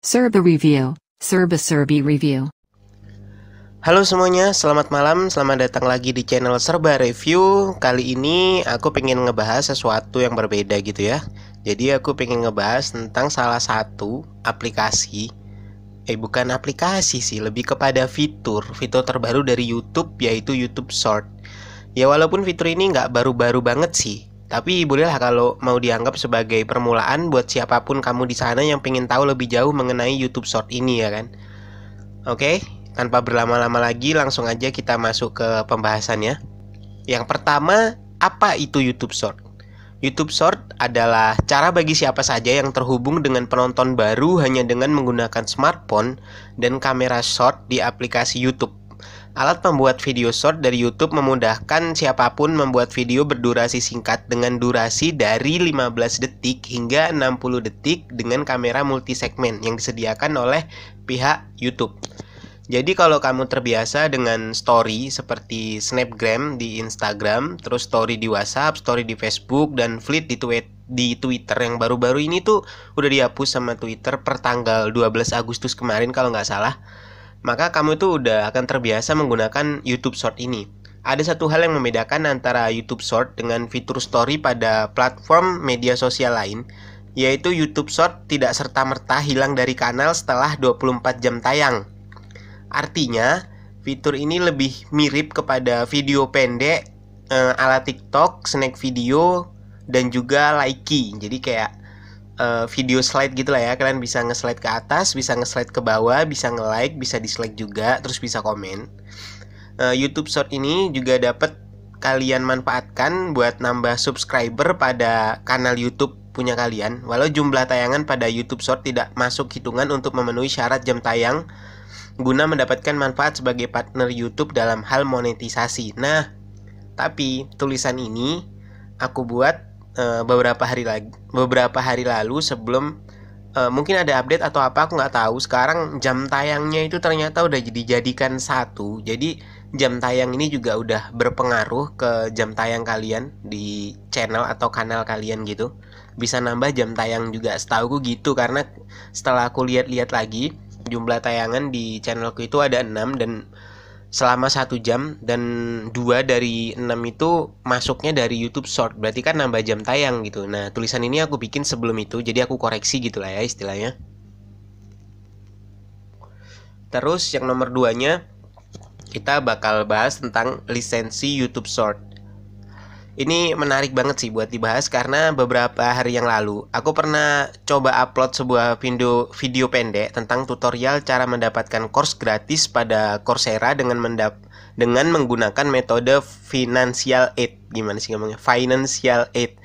Serba Review, Serba Serbi Review. Halo semuanya, selamat malam, selamat datang lagi di channel Serba Review. Kali ini aku pengen ngebahas sesuatu yang berbeda gitu ya. Jadi aku pengen ngebahas tentang salah satu aplikasi. Bukan aplikasi sih, lebih kepada fitur terbaru dari YouTube, yaitu YouTube Short. Ya walaupun fitur ini nggak baru-baru banget sih, tapi bolehlah kalau mau dianggap sebagai permulaan buat siapapun kamu di sana yang pengen tahu lebih jauh mengenai YouTube Short ini ya kan. Oke, tanpa berlama-lama lagi langsung aja kita masuk ke pembahasannya. Yang pertama, apa itu YouTube Short? YouTube Short adalah cara bagi siapa saja yang terhubung dengan penonton baru hanya dengan menggunakan smartphone dan kamera short di aplikasi YouTube. Alat pembuat video short dari YouTube memudahkan siapapun membuat video berdurasi singkat dengan durasi dari 15 detik hingga 60 detik dengan kamera multisegmen yang disediakan oleh pihak YouTube. Jadi kalau kamu terbiasa dengan story seperti Snapgram di Instagram, terus story di WhatsApp, story di Facebook, dan feed di Twitter yang baru-baru ini tuh udah dihapus sama Twitter per tanggal 12 Agustus kemarin kalau nggak salah, maka kamu tuh udah akan terbiasa menggunakan YouTube Short ini. Ada satu hal yang membedakan antara YouTube Short dengan fitur story pada platform media sosial lain, yaitu YouTube Short tidak serta-merta hilang dari kanal setelah 24 jam tayang. Artinya, fitur ini lebih mirip kepada video pendek ala TikTok, snack video, dan juga Likee. Jadi kayak video slide gitu lah ya. Kalian bisa nge-slide ke atas, bisa nge-slide ke bawah, bisa nge-like, bisa dislike juga, terus bisa komen. YouTube Short ini juga dapat kalian manfaatkan buat nambah subscriber pada kanal YouTube punya kalian. Walau jumlah tayangan pada YouTube Short tidak masuk hitungan untuk memenuhi syarat jam tayang guna mendapatkan manfaat sebagai partner YouTube dalam hal monetisasi. Nah, tapi tulisan ini aku buat beberapa hari lalu sebelum mungkin ada update atau apa, aku nggak tahu. Sekarang jam tayangnya itu ternyata udah dijadikan satu. Jadi jam tayang ini juga udah berpengaruh ke jam tayang kalian di channel atau kanal kalian gitu. Bisa nambah jam tayang juga, setauku gitu, karena setelah aku lihat-lihat lagi jumlah tayangan di channelku itu ada 6 dan selama 1 jam, dan 2 dari 6 itu masuknya dari YouTube Short, berarti kan nambah jam tayang gitu. Nah, tulisan ini aku bikin sebelum itu, jadi aku koreksi gitu lah ya istilahnya. Terus yang nomor 2-nya kita bakal bahas tentang lisensi YouTube Short. Ini menarik banget sih buat dibahas karena beberapa hari yang lalu aku pernah coba upload sebuah video pendek tentang tutorial cara mendapatkan course gratis pada Coursera dengan menggunakan metode financial aid. Gimana sih ngomongnya? Financial aid.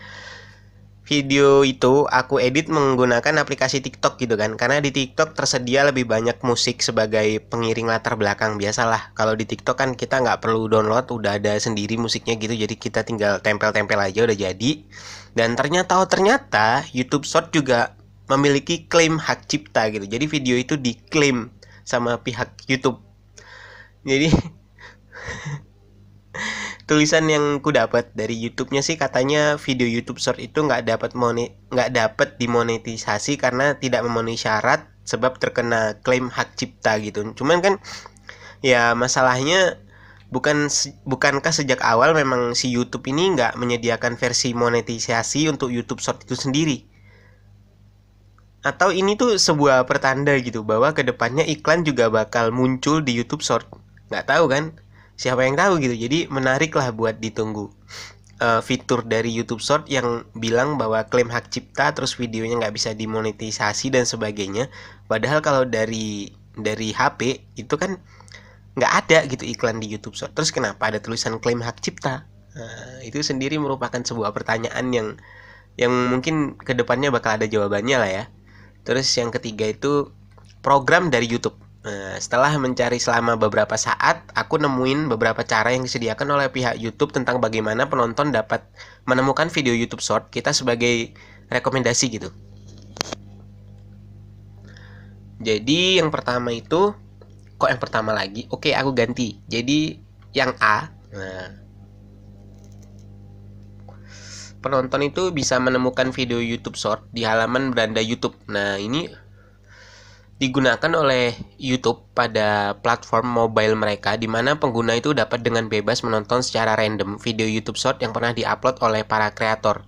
Video itu aku edit menggunakan aplikasi TikTok gitu kan. Karena di TikTok tersedia lebih banyak musik sebagai pengiring latar belakang. Biasalah, kalau di TikTok kan kita nggak perlu download, udah ada sendiri musiknya gitu. Jadi kita tinggal tempel-tempel aja udah jadi. Dan ternyata YouTube Short juga memiliki klaim hak cipta gitu. Jadi video itu diklaim sama pihak YouTube. Jadi tulisan yang ku dapat dari YouTube-nya sih katanya video YouTube Short itu nggak dapat dimonetisasi karena tidak memenuhi syarat sebab terkena klaim hak cipta gitu. Cuman kan ya masalahnya bukankah sejak awal memang si YouTube ini nggak menyediakan versi monetisasi untuk YouTube Short itu sendiri? Atau ini tuh sebuah pertanda gitu bahwa kedepannya iklan juga bakal muncul di YouTube Short? Nggak tahu kan? Siapa yang tahu gitu. Jadi menarik lah buat ditunggu fitur dari YouTube Short yang bilang bahwa klaim hak cipta, terus videonya nggak bisa dimonetisasi dan sebagainya. Padahal kalau dari HP itu kan nggak ada gitu iklan di YouTube Short. Terus kenapa ada tulisan klaim hak cipta? Itu sendiri merupakan sebuah pertanyaan yang mungkin kedepannya bakal ada jawabannya lah ya. Terus yang ketiga itu program dari YouTube. Setelah mencari selama beberapa saat, aku nemuin beberapa cara yang disediakan oleh pihak YouTube tentang bagaimana penonton dapat menemukan video YouTube Short kita sebagai rekomendasi gitu. Jadi yang pertama itu, kok yang pertama lagi? Oke, aku ganti. Jadi yang A, penonton itu bisa menemukan video YouTube Short di halaman beranda YouTube. Nah, ini digunakan oleh YouTube pada platform mobile mereka, di mana pengguna itu dapat dengan bebas menonton secara random video YouTube Short yang pernah diupload oleh para kreator.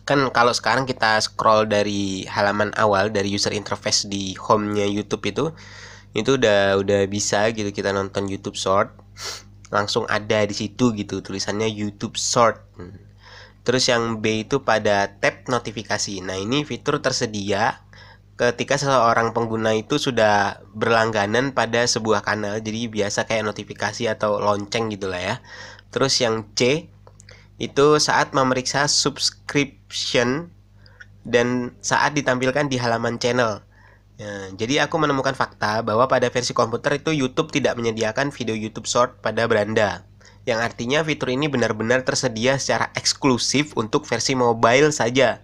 Kan kalau sekarang kita scroll dari halaman awal dari user interface di home-nya YouTube itu udah bisa gitu kita nonton YouTube Short. Langsung ada di situ gitu tulisannya YouTube Short. Terus yang B itu pada tab notifikasi. Nah, ini fitur tersedia ketika seseorang pengguna itu sudah berlangganan pada sebuah kanal, jadi biasa kayak notifikasi atau lonceng gitulah ya. Terus yang C itu saat memeriksa subscription dan saat ditampilkan di halaman channel. Ya, jadi aku menemukan fakta bahwa pada versi komputer itu YouTube tidak menyediakan video YouTube Short pada beranda, yang artinya fitur ini benar-benar tersedia secara eksklusif untuk versi mobile saja.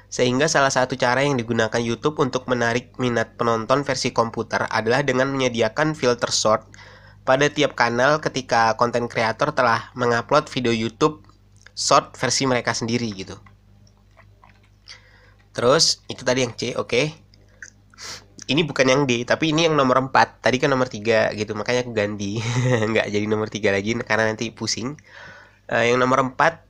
Sehingga salah satu cara yang digunakan YouTube untuk menarik minat penonton versi komputer adalah dengan menyediakan filter short pada tiap kanal ketika konten kreator telah mengupload video YouTube short versi mereka sendiri gitu. Terus itu tadi yang C, oke. Ini bukan yang D, tapi ini yang nomor 4. Tadi kan nomor 3 gitu, makanya aku ganti. Nggak jadi nomor 3 lagi karena nanti pusing. Yang nomor 4,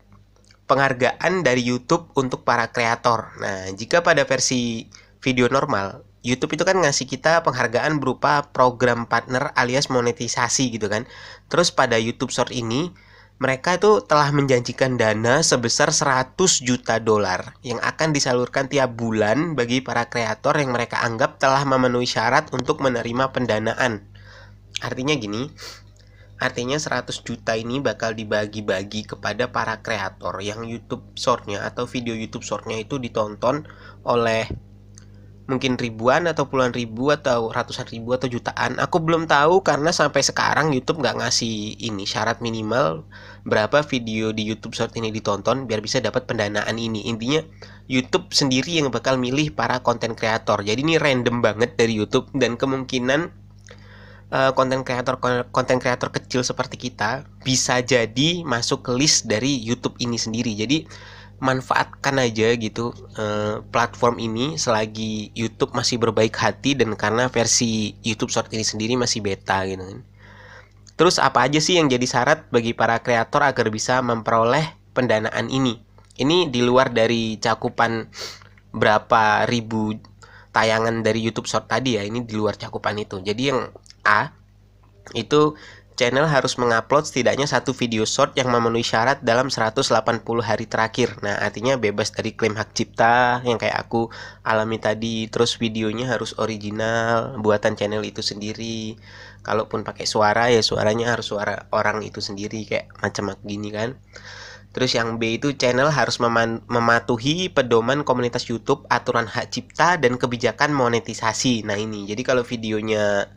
penghargaan dari YouTube untuk para kreator. Nah, jika pada versi video normal, YouTube itu kan ngasih kita penghargaan berupa program partner alias monetisasi gitu kan. Terus pada YouTube Short ini, mereka itu telah menjanjikan dana sebesar 100 juta dolar yang akan disalurkan tiap bulan bagi para kreator yang mereka anggap telah memenuhi syarat untuk menerima pendanaan. Artinya 100 juta ini bakal dibagi-bagi kepada para kreator yang YouTube Short-nya atau video YouTube Short-nya itu ditonton oleh mungkin ribuan atau puluhan ribu atau ratusan ribu atau jutaan. Aku belum tahu karena sampai sekarang YouTube nggak ngasih ini syarat minimal berapa video di YouTube Short ini ditonton biar bisa dapat pendanaan ini. Intinya YouTube sendiri yang bakal milih para konten kreator. Jadi ini random banget dari YouTube dan kemungkinan konten kreator kecil seperti kita bisa jadi masuk ke list dari YouTube ini sendiri. Jadi manfaatkan aja gitu platform ini selagi YouTube masih berbaik hati dan karena versi YouTube Short ini sendiri masih beta gitu kan. Terus apa aja sih yang jadi syarat bagi para kreator agar bisa memperoleh pendanaan ini? Ini di luar dari cakupan berapa ribu tayangan dari YouTube Short tadi ya, ini di luar cakupan itu. Jadi yang A itu channel harus mengupload setidaknya satu video short yang memenuhi syarat dalam 180 hari terakhir. Nah, artinya bebas dari klaim hak cipta yang kayak aku alami tadi. Terus videonya harus original, buatan channel itu sendiri. Kalaupun pakai suara ya suaranya harus suara orang itu sendiri kayak macam gini kan. Terus yang B itu channel harus mematuhi pedoman komunitas YouTube, aturan hak cipta dan kebijakan monetisasi. Nah ini, jadi kalau videonya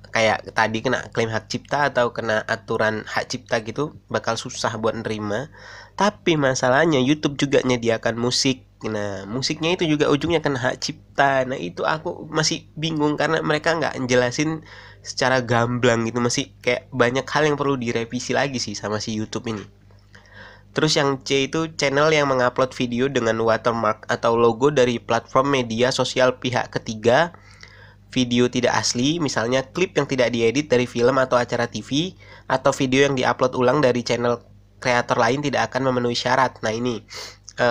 kayak tadi kena klaim hak cipta atau kena aturan hak cipta gitu bakal susah buat nerima. Tapi masalahnya YouTube juga nyediakan musik. Nah musiknya itu juga ujungnya kena hak cipta. Nah itu aku masih bingung karena mereka nggak njelasin secara gamblang gitu. Masih kayak banyak hal yang perlu direvisi lagi sih sama si YouTube ini. Terus yang C itu channel yang mengupload video dengan watermark atau logo dari platform media sosial pihak ketiga, video tidak asli, misalnya klip yang tidak diedit dari film atau acara TV, atau video yang diupload ulang dari channel kreator lain tidak akan memenuhi syarat. Nah ini,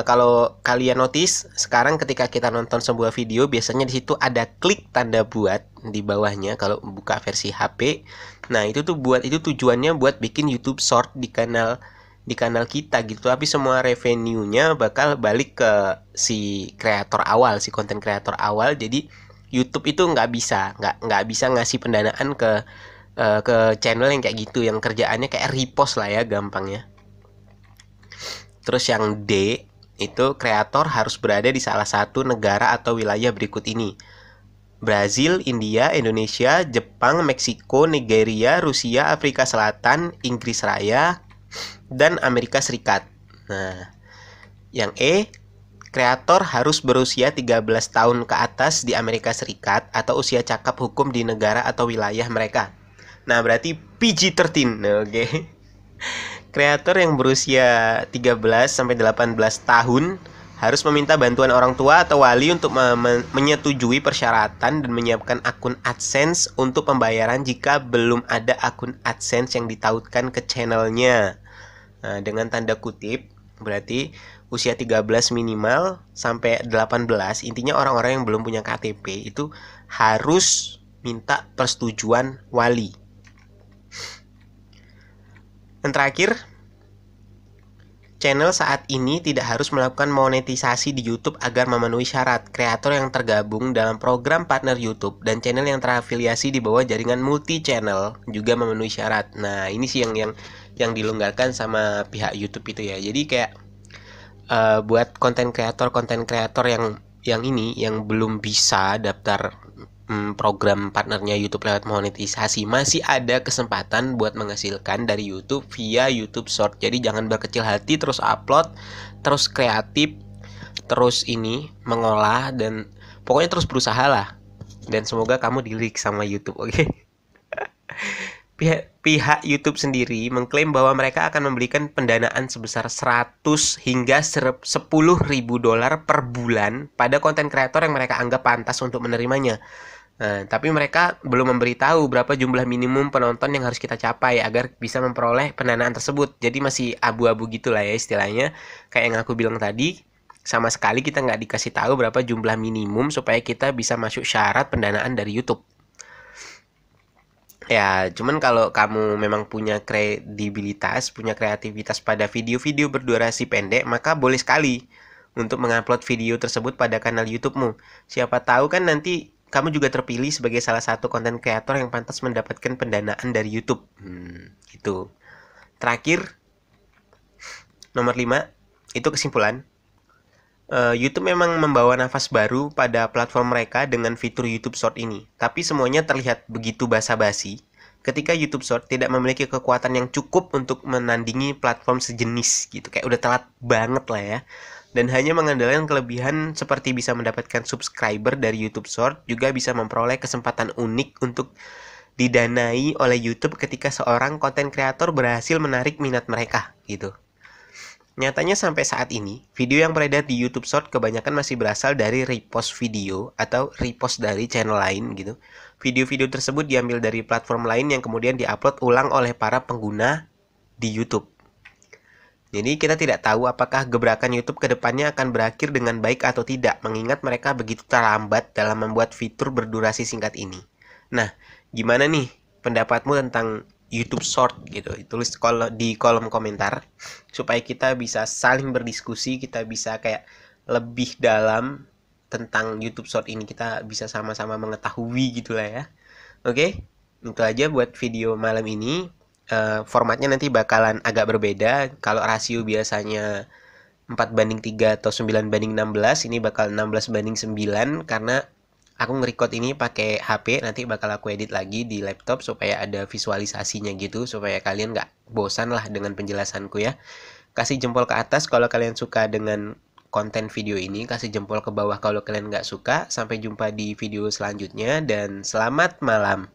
kalau kalian notice, sekarang ketika kita nonton sebuah video, biasanya di situ ada klik tanda buat di bawahnya kalau buka versi HP. Nah itu tujuannya buat bikin YouTube Short di kanal kita gitu, tapi semua revenue-nya bakal balik ke si kreator awal, si konten kreator awal. Jadi YouTube itu nggak bisa ngasih pendanaan ke channel yang kayak gitu, yang kerjaannya kayak repost lah ya gampangnya. Terus yang D itu kreator harus berada di salah satu negara atau wilayah berikut ini: Brazil, India, Indonesia, Jepang, Meksiko, Nigeria, Rusia, Afrika Selatan, Inggris Raya, dan Amerika Serikat. Nah, yang E, kreator harus berusia 13 tahun ke atas di Amerika Serikat atau usia cakap hukum di negara atau wilayah mereka. Nah, berarti PG-13, oke. Kreator yang berusia 13 sampai 18 tahun harus meminta bantuan orang tua atau wali untuk menyetujui persyaratan dan menyiapkan akun AdSense untuk pembayaran jika belum ada akun AdSense yang ditautkan ke channelnya. Nah, dengan tanda kutip, berarti usia 13 minimal sampai 18, intinya orang-orang yang belum punya KTP itu harus minta persetujuan wali. Dan terakhir, channel saat ini tidak harus melakukan monetisasi di YouTube agar memenuhi syarat. Kreator yang tergabung dalam program partner YouTube dan channel yang terafiliasi di bawah jaringan multi channel juga memenuhi syarat. Nah, ini sih yang dilonggarkan sama pihak YouTube itu ya. Jadi kayak buat konten kreator yang belum bisa daftar program partnernya YouTube lewat monetisasi, masih ada kesempatan buat menghasilkan dari YouTube via YouTube Short. Jadi jangan berkecil hati, terus upload, terus kreatif, terus mengolah, dan pokoknya terus berusaha lah. Dan semoga kamu dilirik sama YouTube, oke? Pihak YouTube sendiri mengklaim bahwa mereka akan memberikan pendanaan sebesar 100 hingga 10.000 dolar per bulan pada konten kreator yang mereka anggap pantas untuk menerimanya. Nah, tapi mereka belum memberitahu berapa jumlah minimum penonton yang harus kita capai agar bisa memperoleh pendanaan tersebut. Jadi masih abu-abu gitu lah ya istilahnya. Kayak yang aku bilang tadi, sama sekali kita nggak dikasih tahu berapa jumlah minimum supaya kita bisa masuk syarat pendanaan dari YouTube. Ya, cuman kalau kamu memang punya kredibilitas, punya kreativitas pada video-video berdurasi pendek, maka boleh sekali untuk mengupload video tersebut pada kanal YouTube-mu. Siapa tahu kan nanti kamu juga terpilih sebagai salah satu konten kreator yang pantas mendapatkan pendanaan dari YouTube. Gitu. Terakhir, nomor 5, itu kesimpulan. YouTube memang membawa nafas baru pada platform mereka dengan fitur YouTube Short ini. Tapi semuanya terlihat begitu basa-basi ketika YouTube Short tidak memiliki kekuatan yang cukup untuk menandingi platform sejenis gitu. Kayak udah telat banget lah ya. Dan hanya mengandalkan kelebihan seperti bisa mendapatkan subscriber dari YouTube Short, juga bisa memperoleh kesempatan unik untuk didanai oleh YouTube ketika seorang konten kreator berhasil menarik minat mereka gitu. Nyatanya sampai saat ini, video yang beredar di YouTube Short kebanyakan masih berasal dari repost video atau repost dari channel lain gitu. Video-video tersebut diambil dari platform lain yang kemudian diupload ulang oleh para pengguna di YouTube. Jadi kita tidak tahu apakah gebrakan YouTube ke depannya akan berakhir dengan baik atau tidak, mengingat mereka begitu terlambat dalam membuat fitur berdurasi singkat ini. Nah, gimana nih pendapatmu tentang YouTube Short gitu? Tulis di kolom komentar supaya kita bisa saling berdiskusi, kita bisa kayak lebih dalam tentang YouTube Short ini, kita bisa sama-sama mengetahui gitulah ya. Oke, itu aja buat video malam ini. Formatnya nanti bakalan agak berbeda. Kalau rasio biasanya 4:3 atau 9:16, ini bakal 16:9 karena aku nge-record ini pakai HP. Nanti bakal aku edit lagi di laptop supaya ada visualisasinya gitu, supaya kalian nggak bosan lah dengan penjelasanku ya. Kasih jempol ke atas kalau kalian suka dengan konten video ini, kasih jempol ke bawah kalau kalian nggak suka. Sampai jumpa di video selanjutnya dan selamat malam.